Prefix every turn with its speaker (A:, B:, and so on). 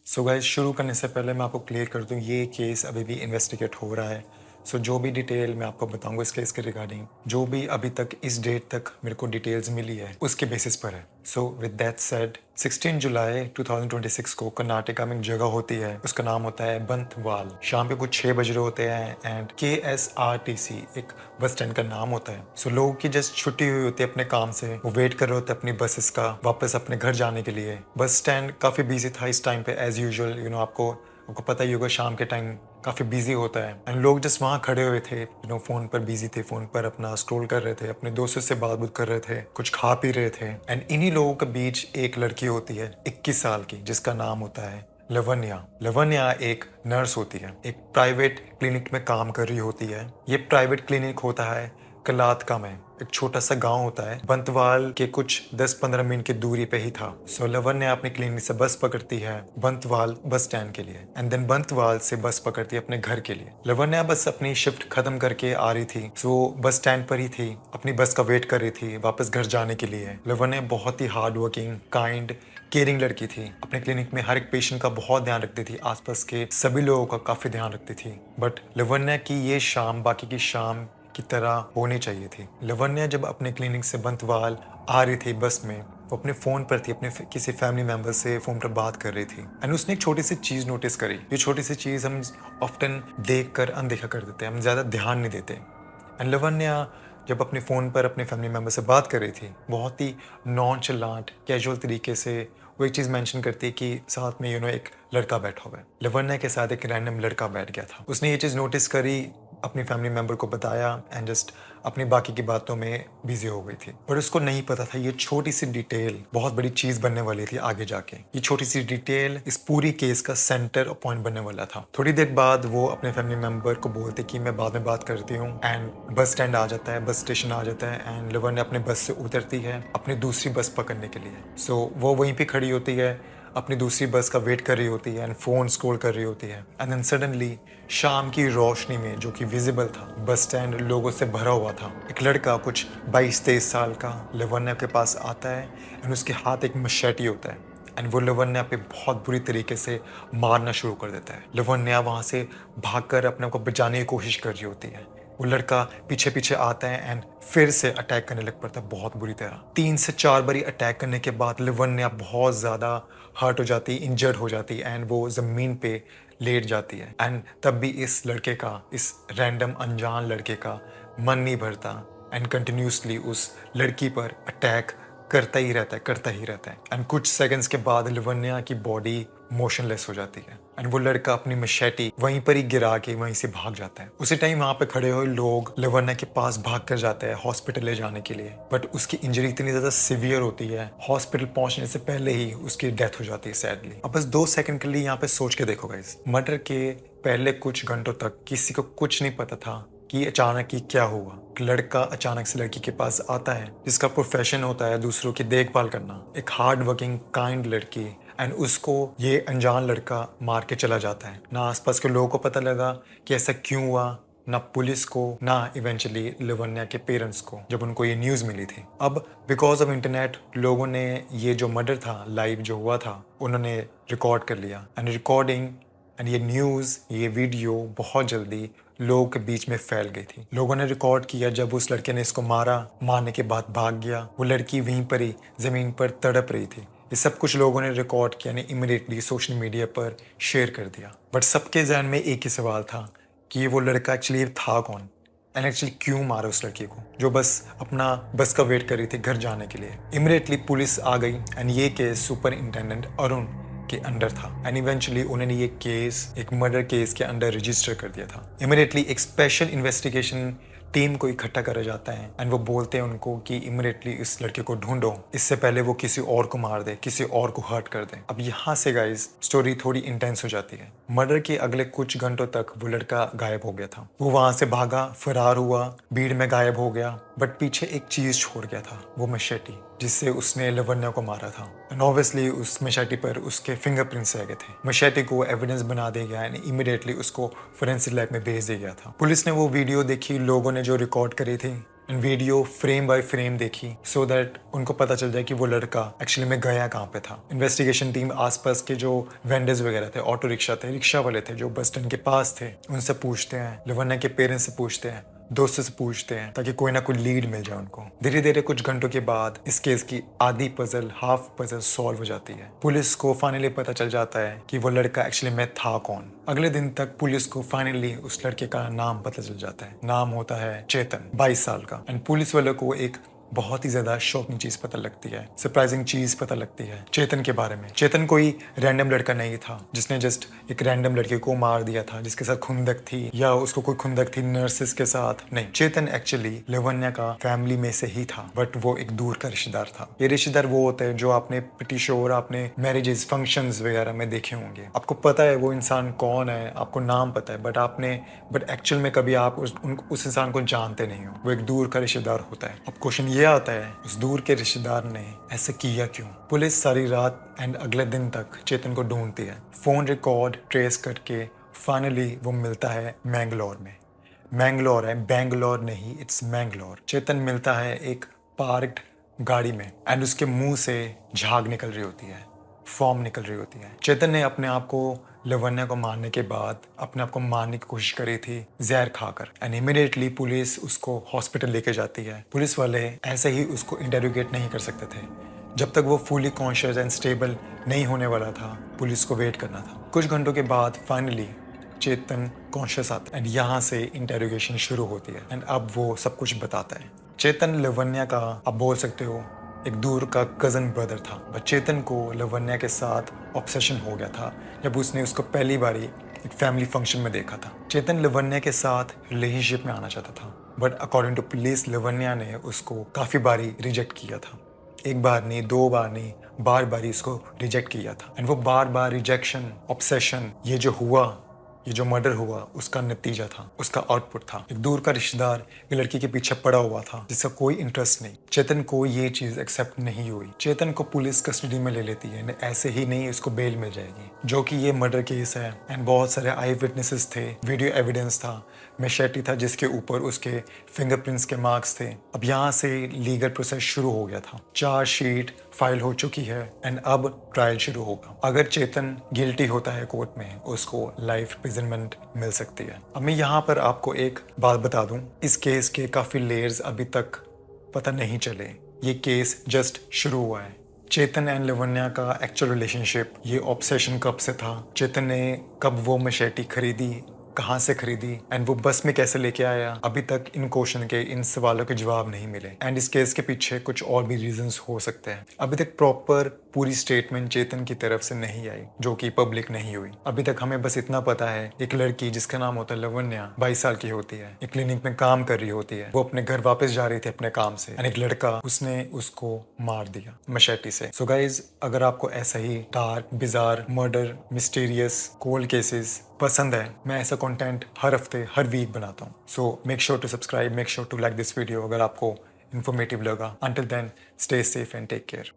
A: So guys शुरू करने से पहले मैं आपको क्लियर कर दूं ये केस अभी भी इन्वेस्टिगेट हो रहा है। सो जो भी डिटेल मैं आपको बताऊंगा इस केस के रिगार्डिंग, जो भी अभी तक इस डेट तक मेरे को डिटेल्स मिली है उसके बेसिस पर है। सो विद दैट सेड 16 जुलाई 2026 को कर्नाटका में एक जगह होती है, उसका नाम होता है बंतवाल। शाम के कुछ 6 बज रहे होते हैं एंड KSRTC एक बस स्टैंड का नाम होता है। सो लोगों की जस्ट छुट्टी हुई होती है अपने काम से, वो वेट कर रहे होते हैं अपनी बसेस का वापस अपने घर जाने के लिए। बस स्टैंड काफ़ी बिजी था इस टाइम पे एज यूजुअल। आपको पता ही होगा शाम के टाइम काफ़ी बिजी होता है एंड लोग जस्ट वहाँ खड़े हुए थे, फ़ोन पर बिजी थे, फ़ोन पर अपना स्क्रॉल कर रहे थे, अपने दोस्तों से बात कर रहे थे, कुछ खा पी रहे थे। एंड इन्हीं लोगों के बीच एक लड़की होती है 21 साल की, जिसका नाम होता है लवन्या। लवन्या एक नर्स होती है, एक प्राइवेट क्लिनिक में काम कर रही होती है। ये प्राइवेट क्लिनिक होता है कलातका में, एक छोटा सा गांव होता है। बंतवाल के कुछ 10-15 मिनट की दूरी पे ही था। सो लवन्या अपनी क्लिनिक से बस पकड़ती है बंतवाल बस स्टैंड के लिए एंड देन बंतवाल से बस पकड़ती है अपने घर के लिए। लवन्या बस अपनी शिफ्ट खत्म करके आ रही थी, सो बस स्टैंड पर ही थी, अपनी बस का वेट कर रही थी वापस घर जाने के लिए। लवन्या बहुत ही हार्ड वर्किंग, काइंड, केयरिंग लड़की थी। अपने क्लिनिक में हर एक पेशेंट का बहुत ध्यान रखती थी, आसपास के सभी लोगों का काफी ध्यान रखती थी। बट लवन्या की ये शाम बाकी की शाम की तरह होनी चाहिए थी। लवन्या जब अपने क्लिनिक से बंतवाल आ रही थी बस में, वो अपने फ़ोन पर थी, अपने किसी फैमिली मेंबर से फ़ोन पर बात कर रही थी एंड उसने एक छोटी सी चीज़ नोटिस करी। ये छोटी सी चीज़ हम ऑफ्टन देख कर अनदेखा कर देते हैं, हम ज़्यादा ध्यान नहीं देते। एंड लवन्या जब अपने फ़ोन पर अपने फैमिली मेंबर से बात कर रही थी, बहुत ही नॉनचलांट कैजुअल तरीके से वो एक चीज़ मेंशन करती है कि साथ में एक लड़का बैठा हुआ है। लवन्या के साथ एक रैंडम लड़का बैठ गया था। उसने ये चीज़ नोटिस करी, अपनी फैमिली मेंबर को बताया एंड जस्ट अपनी बाकी की बातों में बिजी हो गई थी। पर उसको नहीं पता था ये छोटी सी डिटेल बहुत बड़ी चीज बनने वाली थी आगे जाके। ये छोटी सी डिटेल इस पूरी केस का सेंटर पॉइंट बनने वाला था। थोड़ी देर बाद वो अपने फैमिली मेंबर को बोलते कि मैं बाद में बात करती हूँ एंड बस स्टैंड आ जाता है, बस स्टेशन आ जाता है एंड लवन्या अपने बस से उतरती है अपनी दूसरी बस पकड़ने के लिए। सो वो वहीं पे खड़ी होती है, अपनी दूसरी बस का वेट कर रही होती है एंड फोन स्क्रॉल कर रही होती है एंड देन सडनली शाम की रोशनी में जो कि विजिबल था, बस स्टैंड लोगों से भरा हुआ था, एक लड़का कुछ 22-23 साल का लवन्या के पास आता है एंड उसके हाथ एक मशेटी होता है एंड वो लवन्या पे बहुत बुरी तरीके से मारना शुरू कर देता है। लवन्या वहाँ से भागकर अपने आप को बचाने की कोशिश कर रही होती है। वो लड़का पीछे पीछे आता है एंड फिर से अटैक करने लग पड़ता है बहुत बुरी तरह। 3 से 4 बारी अटैक करने के बाद लवन्या बहुत ज़्यादा हर्ट हो जाती, इंजर्ड हो जाती एंड वो ज़मीन पे लेट जाती है। एंड तब भी इस लड़के का, इस रैंडम अनजान लड़के का मन नहीं भरता एंड कंटिन्यूसली उस लड़की पर अटैक करता ही रहता है, करता ही रहता है। एंड कुछ सेकंड्स के बाद लवन्या की बॉडी मोशनलेस हो जाती है एंड वो लड़का अपनी मशेटी वहीं पर ही गिरा के वहीं से भाग जाता है। उसी टाइम वहाँ पे खड़े हुए लोग लवन्या के पास भाग कर जाते हैं हॉस्पिटल ले जाने के लिए, बट उसकी इंजरी इतनी ज़्यादा सिवियर होती है, हॉस्पिटल पहुंचने से पहले ही उसकी डेथ हो जाती है सैडली। अब बस 2 सेकंड के लिए यहाँ पे सोच के देखो गाइस, मर्डर के पहले कुछ घंटों तक किसी को कुछ नहीं पता था कि अचानक ही क्या हुआ। लड़का अचानक से लड़की के पास आता है जिसका प्रोफेशन होता है दूसरों की देखभाल करना, एक हार्ड वर्किंग काइंड लड़की, एंड उसको ये अनजान लड़का मार के चला जाता है। ना आसपास के लोगों को पता लगा कि ऐसा क्यों हुआ, ना पुलिस को, ना इवेंचुअली लवन्या के पेरेंट्स को जब उनको ये न्यूज़ मिली थी। अब बिकॉज ऑफ इंटरनेट लोगों ने ये जो मर्डर था लाइव जो हुआ था उन्होंने रिकॉर्ड कर लिया एंड रिकॉर्डिंग एंड ये न्यूज़, ये वीडियो बहुत जल्दी लोगों के बीच में फैल गई थी। लोगों ने रिकॉर्ड किया जब उस लड़के ने इसको मारा, मारने के बाद भाग गया, वो लड़की वहीं पर ही ज़मीन पर तड़प रही थी। ये सब कुछ लोगों ने रिकॉर्ड किया ने इमीडिएटली सोशल मीडिया पर शेयर कर दिया। बट सबके जहन में एक ही सवाल था कि वो लड़का एक्चुअली था कौन एंड एक्चुअली क्यों मारा उस लड़की को जो बस अपना बस का वेट कर रही थी घर जाने के लिए। इमीडिएटली पुलिस आ गई एंड ये केस सुपरिंटेंडेंट अरुण के अंडर था एंड इवेंचुअली उन्होंने ये केस एक मर्डर केस के अंडर रजिस्टर कर दिया था। इमीडिएटली एक स्पेशल इन्वेस्टिगेशन टीम को इकट्ठा करा जाता है एंड वो बोलते हैं उनको कि इमीडिएटली इस लड़के को ढूंढो, इससे पहले वो किसी और को मार दे, किसी और को हर्ट कर दे। अब यहाँ से गाइस स्टोरी थोड़ी इंटेंस हो जाती है। मर्डर के अगले कुछ घंटों तक वो लड़का गायब हो गया था। वो वहां से भागा, फरार हुआ, भीड़ में गायब हो गया, बट पीछे एक चीज छोड़ गया था, वो मशेटी जिससे उसने लवन्या को मारा था। एंड ऑब्वियसली उस मशेटी पर उसके फिंगरप्रिंट्स रह गए थे। मशेटी को एविडेंस बना दिया गया एंड इमीडिएटली उसको फोरेंसिक लैब में भेज दिया गया था। पुलिस ने वो वीडियो देखी, लोगों ने जो रिकॉर्ड करी थी and video frame by frame देखी सो दैट उनको पता चल जाए कि वो लड़का एक्चुअली में गया कहाँ पे था। इन्वेस्टिगेशन टीम आसपास के जो वेंडर्स वगैरह थे, ऑटो रिक्शा थे, रिक्शा वाले थे जो बस स्टैंड के पास थे, उनसे पूछते हैं, लवन्या के पेरेंट्स से पूछते हैं, दोस्तों से पूछते हैं, ताकि कोई ना कोई लीड मिल जाए उनको। धीरे धीरे कुछ घंटों के बाद इस केस की आधी पजल, हाफ पजल सॉल्व हो जाती है। पुलिस को फाइनली पता चल जाता है कि वो लड़का एक्चुअली में था कौन। अगले दिन तक पुलिस को फाइनली उस लड़के का नाम पता चल जाता है। नाम होता है चेतन, 22 साल का। एंड पुलिस वालों को एक बहुत ही ज्यादा शॉकिंग चीज पता लगती है, सरप्राइजिंग चीज पता लगती है चेतन के बारे में। चेतन कोई रैंडम लड़का नहीं था जिसने जस्ट एक रैंडम लड़के को मार दिया था जिसके साथ खुंदक थी, या उसको कोई खुंदक थी नर्सेस के साथ। नहीं, चेतन एक्चुअली लवन्या का फैमिली में से ही था, बट वो एक दूर का रिश्तेदार था। ये रिश्तेदार वो होते हैं जो आपने पिटी शो और आपने मैरिजेस, फंक्शंस वगैरह में देखे होंगे। आपको पता है वो इंसान कौन है, आपको नाम पता है, बट एक्चुअल में कभी आप उस इंसान को जानते नहीं हो। वो एक दूर का रिश्तेदार होता है। अब क्वेश्चन ये आता है, उस दूर के रिश्तेदार ने ऐसे किया क्यों? पुलिस सारी रात एंड अगले दिन तक चेतन को ढूंढती है। फोन रिकॉर्ड ट्रेस करके फाइनली वो मिलता है मैंगलोर में। मैंगलोर है, बैंगलोर नहीं, इट्स मैंगलोर। चेतन मिलता है एक पार्क्ड गाड़ी में एंड उसके मुंह से झाग निकल रही होती है, फॉर्म निकल रही होती है। चेतन ने अपने आप को लवन्या को मारने के बाद अपने आप को मारने की कोशिश करी थी जहर खाकर। एंड इमीडिएटली पुलिस उसको हॉस्पिटल लेके जाती है। पुलिस वाले ऐसे ही उसको इंटेरोगेट नहीं कर सकते थे। जब तक वो फुली कॉन्शियस एंड स्टेबल नहीं होने वाला था, पुलिस को वेट करना था। कुछ घंटों के बाद फाइनली चेतन कॉन्शियस आता है एंड यहाँ से इंटेरोगेशन शुरू होती है। एंड अब वो सब कुछ बताता है। चेतन लवन्या का, आप बोल सकते हो, एक दूर का कजन ब्रदर था। बट चेतन को लवन्या के साथ ऑब्सेशन हो गया था जब उसने उसको पहली बारी एक फैमिली फंक्शन में देखा था। चेतन लवन्या के साथ रिलेशनशिप में आना चाहता था, but according to police Lavanya ने उसको काफ़ी बारी रिजेक्ट किया था। एक बार नहीं, दो बार नहीं, बार बार इसको रिजेक्ट किया था। एंड वो बार बार रिजेक्शन, ऑब्सेशन, ये जो हुआ, ये जो मर्डर हुआ, उसका नतीजा था, उसका आउटपुट था। एक दूर का रिश्तेदार ये लड़की के पीछे पड़ा हुआ था जिसका कोई इंटरेस्ट नहीं। चेतन को ये चीज एक्सेप्ट नहीं हुई। चेतन को पुलिस कस्टडी में ले लेती है। ऐसे ही नहीं, इसको बेल मिल जाएगी, जो कि ये मर्डर केस है। एंड बहुत सारे आई विटनेसेस थे, वीडियो एविडेंस था, मैशेटी था जिसके ऊपर उसके फिंगरप्रिंट्स के मार्क्स थे। अब यहाँ से लीगल प्रोसेस शुरू हो गया था। चार्जशीट फाइल हो चुकी है एंड अब ट्रायल शुरू होगा। अगर चेतन गिल्टी होता है कोर्ट में, उसको लाइफ इम्प्रिजनमेंट मिल सकती है। अब मैं यहाँ पर आपको एक बात बता दूं, इस केस के काफ़ी लेयर्स अभी तक पता नहीं चले। ये केस जस्ट शुरू हुआ है। चेतन एंड लवन्या का एक्चुअल रिलेशनशिप, ये ऑब्सेशन कब से था, चेतन ने कब वो मशेटी खरीदी, कहाँ से खरीदी, एंड वो बस में कैसे लेके आया, अभी तक इन क्वेश्चन के, इन सवालों के जवाब नहीं मिले। एंड इस केस के पीछे कुछ और भी रीजंस हो सकते हैं। अभी तक प्रॉपर पूरी स्टेटमेंट चेतन की तरफ से नहीं आई, जो कि पब्लिक नहीं हुई। अभी तक हमें बस इतना पता है, एक लड़की जिसका नाम होता है लवन्या, 22 साल की होती है, एक क्लिनिक में काम कर रही होती है, वो अपने घर वापस जा रही थी अपने काम से, एंड एक लड़का, उसने उसको मार दिया मशेटी से। सो गाइज, अगर आपको ऐसा ही dark, bizarre, murder, mysterious, cold cases पसंद है, मैं ऐसा कंटेंट हर हफ्ते, हर वीक बनाता हूँ। So make sure to subscribe, make sure to like this video अगर आपको इन्फॉर्मेटिव लगा। Until then, stay safe and take care.